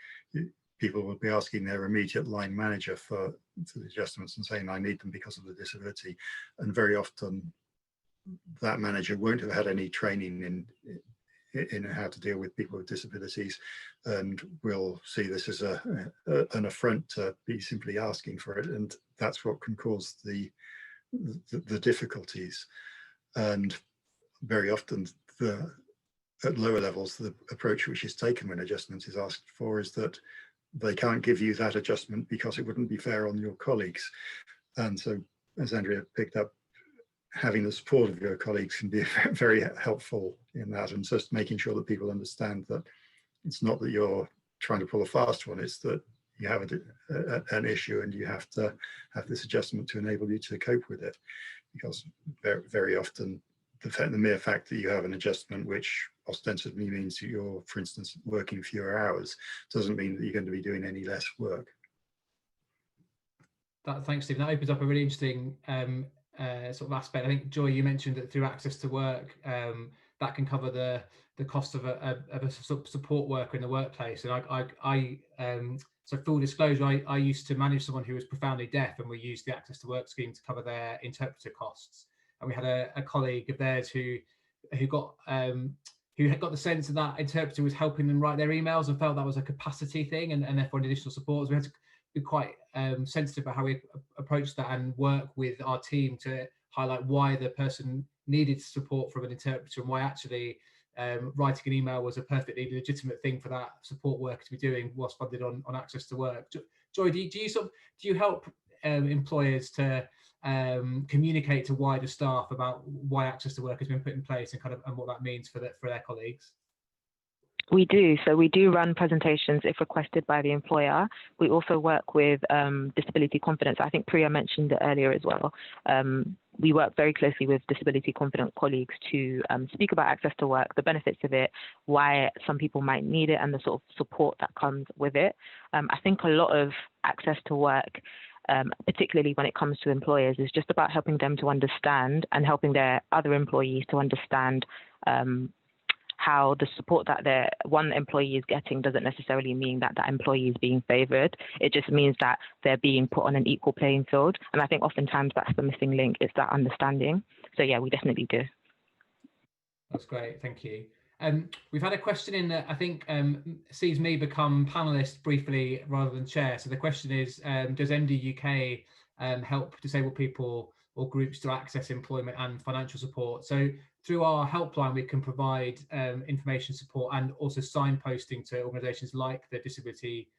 people will be asking their immediate line manager for the adjustments and saying, I need them because of the disability. And very often that manager won't have had any training in how to deal with people with disabilities, and will see this as an affront to be simply asking for it. And that's what can cause the difficulties. And very often at lower levels, the approach which is taken when adjustment is asked for is that they can't give you that adjustment because it wouldn't be fair on your colleagues. And so, as Andrea picked up, having the support of your colleagues can be very helpful in that, and just making sure that people understand that it's not that you're trying to pull a fast one, it's that you have an issue and you have to have this adjustment to enable you to cope with it. Because very, very often the mere fact that you have an adjustment which ostensibly means that you're, for instance, working fewer hours, doesn't mean that you're going to be doing any less work. Thanks, Stephen. That opens up a really interesting sort of aspect. I think, Joy, you mentioned that through Access to Work, that can cover the cost of a support worker in the workplace. And so full disclosure, I used to manage someone who was profoundly deaf, and we used the Access to Work scheme to cover their interpreter costs. And we had a colleague of theirs who had got the sense that interpreter was helping them write their emails, and felt that was a capacity thing, and therefore an additional support. So we had to be quite sensitive about how we approach that and work with our team to highlight why the person needed support from an interpreter, and why actually writing an email was a perfectly legitimate thing for that support worker to be doing whilst funded on Access to Work. Joy, do you help employers to communicate to wider staff about why Access to Work has been put in place and what that means for their colleagues? We do. So we do run presentations if requested by the employer. We also work with disability confidence. I think Priya mentioned it earlier as well. We work very closely with disability confident colleagues to speak about Access to Work, the benefits of it, why some people might need it, and the sort of support that comes with it. I think a lot of Access to Work, particularly when it comes to employers, is just about helping them to understand and helping their other employees to understand how the support that their one employee is getting doesn't necessarily mean that that employee is being favoured. It just means that they're being put on an equal playing field. And I think oftentimes that's the missing link, is that understanding. So yeah, we definitely do. That's great, thank you. We've had a question in that I think sees me become panellist briefly rather than chair. So the question is, does MDUK help disabled people or groups to access employment and financial support? So through our helpline, we can provide information support and also signposting to organisations like the Disability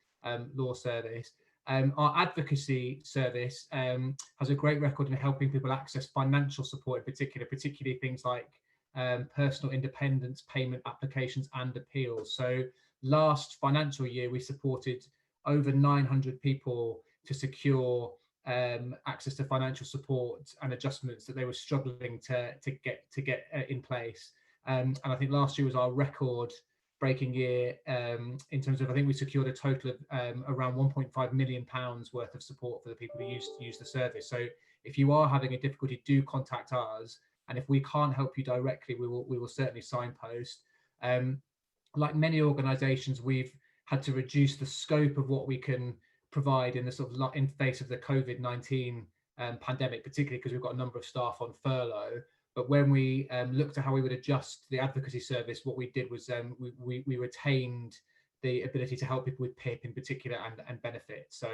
Law Service. Our advocacy service has a great record in helping people access financial support in particularly things like personal independence, payment applications and appeals. So last financial year, we supported over 900 people to secure access to financial support and adjustments that they were struggling to get in place. And I think last year was our record-breaking year in terms of, I think we secured a total of around £1.5 million worth of support for the people who use the service. So if you are having a difficulty, do contact us. And if we can't help you directly, we will certainly signpost. Like many organisations, we've had to reduce the scope of what we can provide in the sort of in face of the COVID-19 pandemic, particularly because we've got a number of staff on furlough. But when we looked at how we would adjust the advocacy service, what we did was we retained the ability to help people with PIP in particular and benefit. So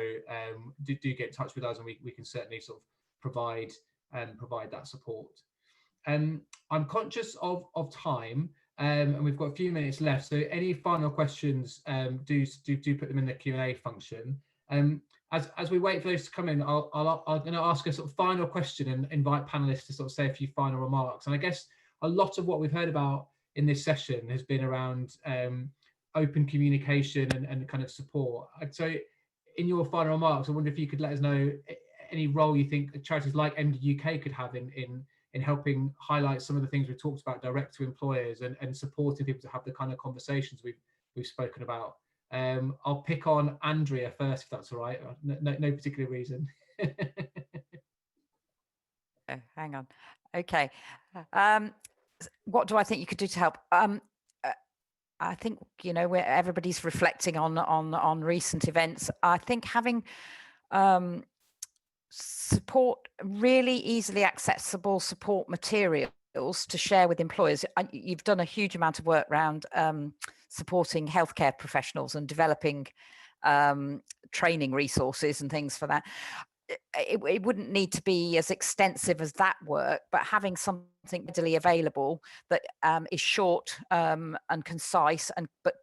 do get in touch with us, and we can certainly sort of provide that support. I'm conscious of time, and we've got a few minutes left. So any final questions, do put them in the Q&A function. As we wait for those to come in, I'm going to ask a sort of final question and invite panelists to sort of say a few final remarks. And I guess a lot of what we've heard about in this session has been around open communication and kind of support. So in your final remarks, I wonder if you could let us know any role you think charities like MDUK could have in helping highlight some of the things we've talked about direct to employers and supporting people to have the kind of conversations we've spoken about. I'll pick on Andrea first, if that's all right. No particular reason. Oh, hang on. Okay. What do I think you could do to help? I think, you know, where everybody's reflecting on recent events. I think having support, really easily accessible support materials to share with employers. You've done a huge amount of work around supporting healthcare professionals and developing training resources and things for that. It wouldn't need to be as extensive as that work, but having something readily available that is short and concise, but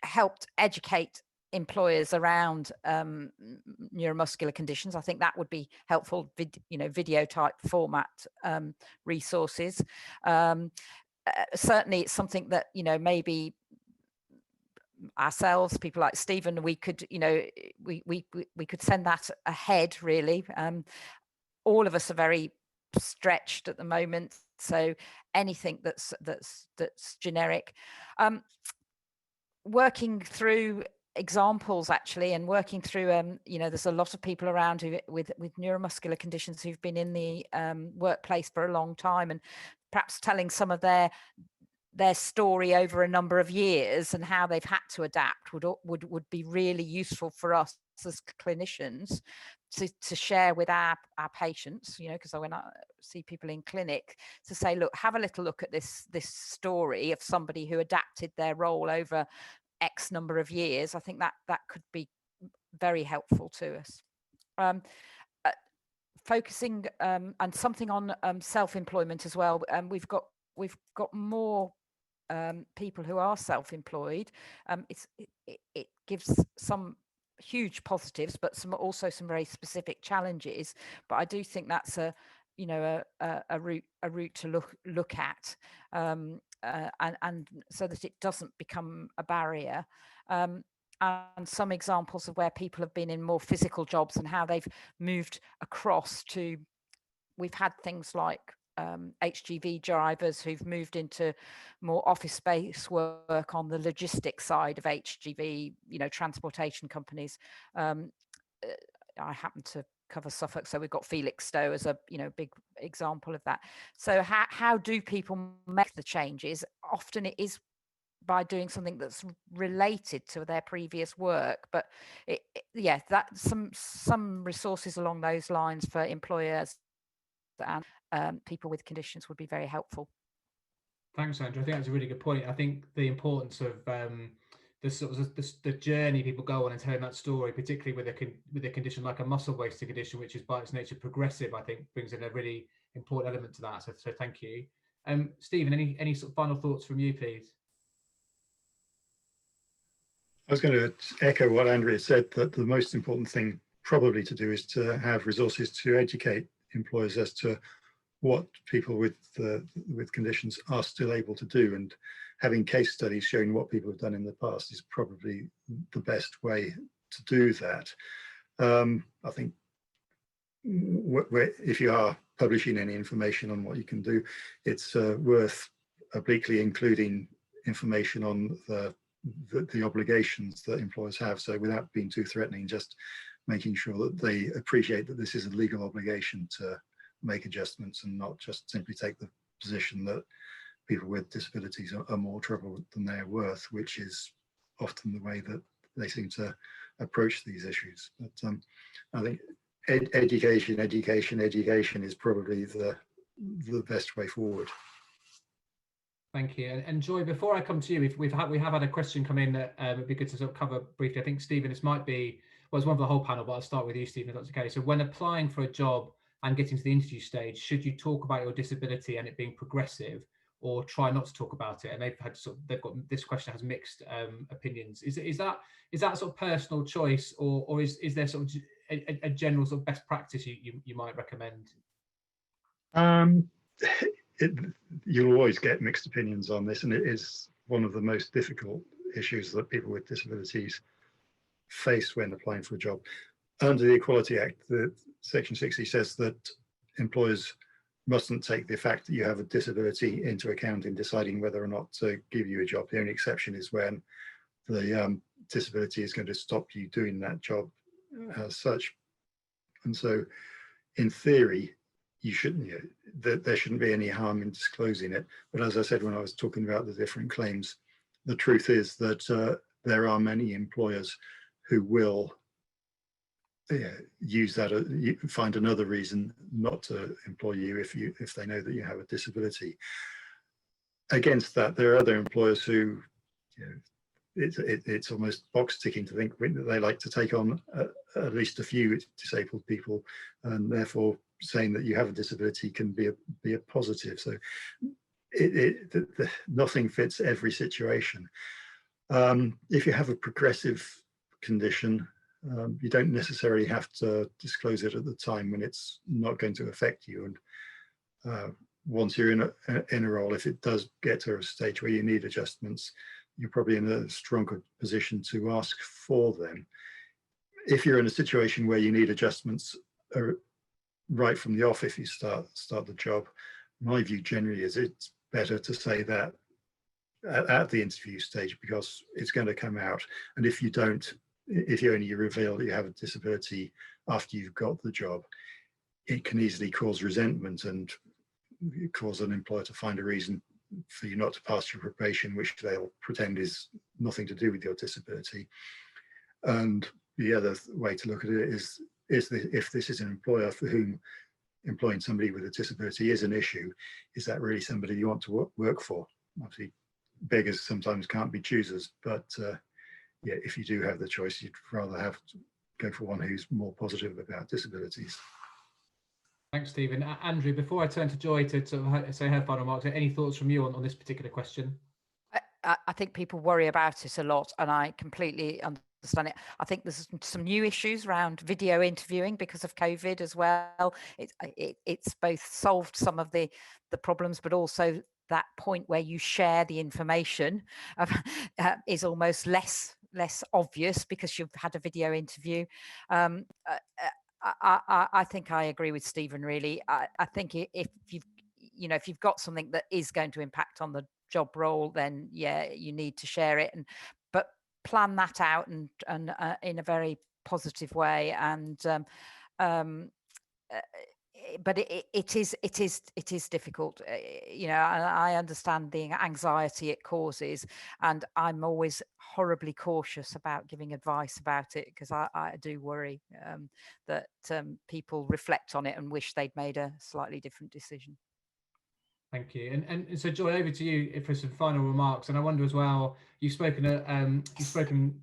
helped educate employers around neuromuscular conditions. I think that would be helpful. Video type format resources. Certainly, it's something that maybe ourselves, people like Stephen, we could we could send that ahead. Really, all of us are very stretched at the moment, so anything that's generic. Working through examples actually, and working through there's a lot of people around who with neuromuscular conditions who've been in the workplace for a long time, and perhaps telling some of their story over a number of years and how they've had to adapt would be really useful for us as clinicians to share with our patients, because when I see people in clinic, to say, look, have a little look at this story of somebody who adapted their role over X number of years. I think that could be very helpful to us. Focusing and something on self-employment as well. We've got more people who are self-employed. It gives some huge positives, but also some very specific challenges. But I do think that's a route to look at, and so that it doesn't become a barrier. And some examples of where people have been in more physical jobs and how they've moved across to. We've had things like HGV drivers who've moved into more office space work on the logistics side of HGV, transportation companies. I happen to cover Suffolk, so we've got Felixstowe as a big example of that. So how do people make the changes? Often it is by doing something that's related to their previous work, but that some resources along those lines for employers and people with conditions would be very helpful. Thanks, Andrew. I think that's a really good point. I think the importance of the journey people go on and telling that story, particularly with a condition like a muscle wasting condition, which is by its nature progressive, I think brings in a really important element to that. So thank you. Stephen, any sort of final thoughts from you, please? I was going to echo what Andrea said, that the most important thing probably to do is to have resources to educate employers as to what people with conditions are still able to do, and having case studies showing what people have done in the past is probably the best way to do that. I think if you are publishing any information on what you can do, it's worth obliquely including information on the obligations that employers have. So without being too threatening, just making sure that they appreciate that this is a legal obligation to make adjustments and not just simply take the position that people with disabilities are more trouble than they're worth, which is often the way that they seem to approach these issues. But I think education is probably the best way forward. Thank you. And Joy, before I come to you, we have had a question come in that would be good to sort of cover briefly. I think, Stephen, this might be, well, it's one for the whole panel, but I'll start with you, Stephen, if that's okay. So when applying for a job and getting to the interview stage, should you talk about your disability and it being progressive, or try not to talk about it? And they've got, this question has mixed opinions. Is that sort of personal choice, or is there sort of a general sort of best practice you might recommend? You'll always get mixed opinions on this, and it is one of the most difficult issues that people with disabilities face when applying for a job. Under the Equality Act, the Section 60 says that employers mustn't take the fact that you have a disability into account in deciding whether or not to give you a job. The only exception is when the disability is going to stop you doing that job as such. And so, in theory, you shouldn't, there shouldn't be any harm in disclosing it. But as I said when I was talking about the different claims, the truth is that there are many employers who will use that, find another reason not to employ you if they know that you have a disability. Against that, there are other employers who, it's almost box ticking to think that they like to take on at least a few disabled people, and therefore saying that you have a disability can be a positive. So nothing fits every situation. If you have a progressive condition, you don't necessarily have to disclose it at the time when it's not going to affect you. And once you're in a role, if it does get to a stage where you need adjustments, you're probably in a stronger position to ask for them. If you're in a situation where you need adjustments right from the off, if you start the job, my view generally is it's better to say that at the interview stage, because it's going to come out. And if you only reveal that you have a disability after you've got the job, it can easily cause resentment and cause an employer to find a reason for you not to pass your probation, which they'll pretend is nothing to do with your disability. And the other way to look at it is if this is an employer for whom employing somebody with a disability is an issue, is that really somebody you want to work for? Obviously, beggars sometimes can't be choosers, but if you do have the choice, you'd rather go for one who's more positive about disabilities. Thanks, Stephen. Andrew, before I turn to Joy to say her final remarks, any thoughts from you on this particular question? I think people worry about it a lot, and I completely understand it. I think there's some new issues around video interviewing because of COVID as well. It's both solved some of the problems, but also that point where you share the information is almost less obvious because you've had a video interview. I think I agree with Stephen, really. I think if you've got something that is going to impact on the job role, then you need to share it, but plan that out and in a very positive way. And but it is difficult. I understand the anxiety it causes, and I'm always horribly cautious about giving advice about it, because I do worry that people reflect on it and wish they'd made a slightly different decision. Thank you. And so, Joy, over to you for some final remarks. And I wonder as well, you've spoken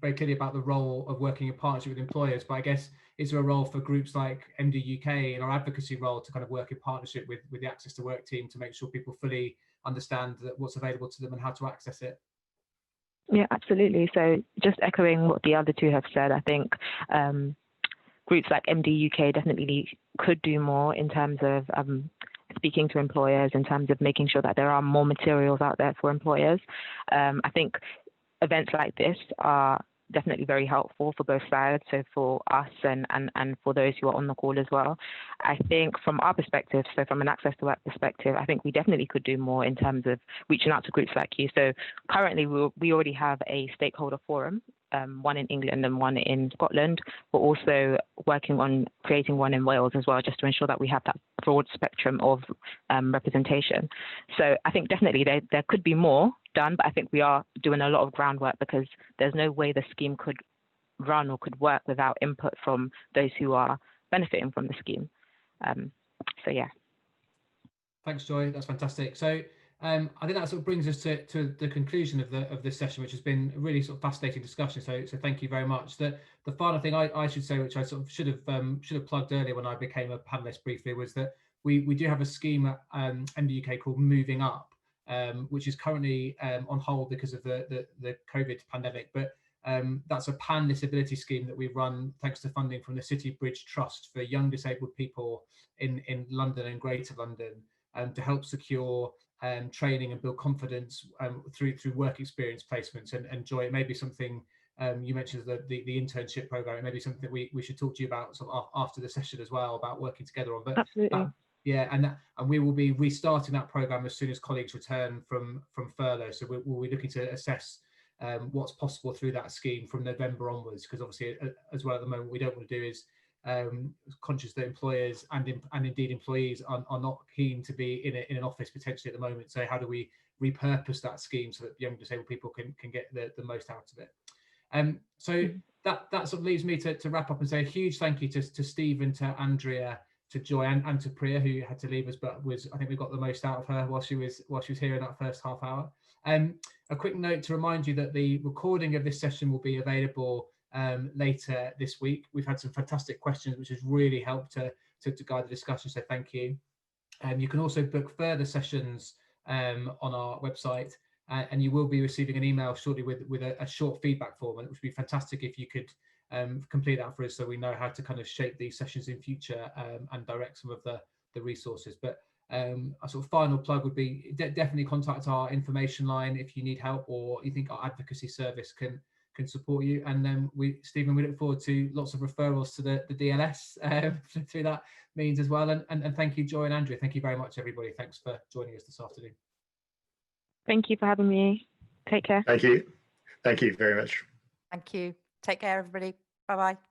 very clearly about the role of working in partnership with employers, but I guess, is there a role for groups like MDUK in our advocacy role to kind of work in partnership with the Access to Work team to make sure people fully understand what's available to them and how to access it? Yeah, absolutely. So just echoing what the other two have said, I think groups like MDUK definitely could do more in terms of speaking to employers, in terms of making sure that there are more materials out there for employers. I think events like this are definitely very helpful for both sides, so for us and for those who are on the call as well. I think from our perspective, so from an Access to Work perspective, I think we definitely could do more in terms of reaching out to groups like you. So currently we already have a stakeholder forum, one in England and one in Scotland. We're also working on creating one in Wales as well, just to ensure that we have that broad spectrum of representation. So I think definitely there could be more done, but I think we are doing a lot of groundwork, because there's no way the scheme could run or could work without input from those who are benefiting from the scheme. So yeah. Thanks, Joy. That's fantastic. So I think that sort of brings us to the conclusion of this session, which has been a really sort of fascinating discussion. So thank you very much. The final thing I should say, which I sort of should have plugged earlier when I became a panelist briefly, was that we do have a scheme at MDUK called Moving Up, which is currently on hold because of the COVID pandemic. But that's a pan disability scheme that we run thanks to funding from the City Bridge Trust for young disabled people in London and Greater London, to help secure training and build confidence through work experience placements. And Joy, it may be something you mentioned the internship program. It may be something that we should talk to you about sort of after the session as well, about working together on. But absolutely. Yeah, and we will be restarting that program as soon as colleagues return from furlough. So we'll be looking to assess what's possible through that scheme from November onwards, because obviously as well at the moment we don't want to do is conscious that employers and indeed employees are not keen to be in an office potentially at the moment. So how do we repurpose that scheme so that young disabled people can get the most out of it? So that sort of leaves me to wrap up and say a huge thank you to Stephen, to Andrea, to Joy, and to Priya, who had to leave us, but I think we got the most out of her while she was here in that first half hour. A quick note to remind you that the recording of this session will be available later this week. We've had some fantastic questions, which has really helped to guide the discussion, so thank you. You can also book further sessions on our website, and you will be receiving an email shortly with a short feedback form, and it would be fantastic if you could complete that for us, so we know how to kind of shape these sessions in future and direct some of the resources. But a sort of final plug would be definitely contact our information line if you need help or you think our advocacy service can support you. And then Stephen, we look forward to lots of referrals to the DLS through that means as well. And thank you, Joy and Andrea. Thank you very much, everybody. Thanks for joining us this afternoon. Thank you for having me. Take care. Thank you. Thank you very much. Thank you. Take care, everybody. Bye-bye.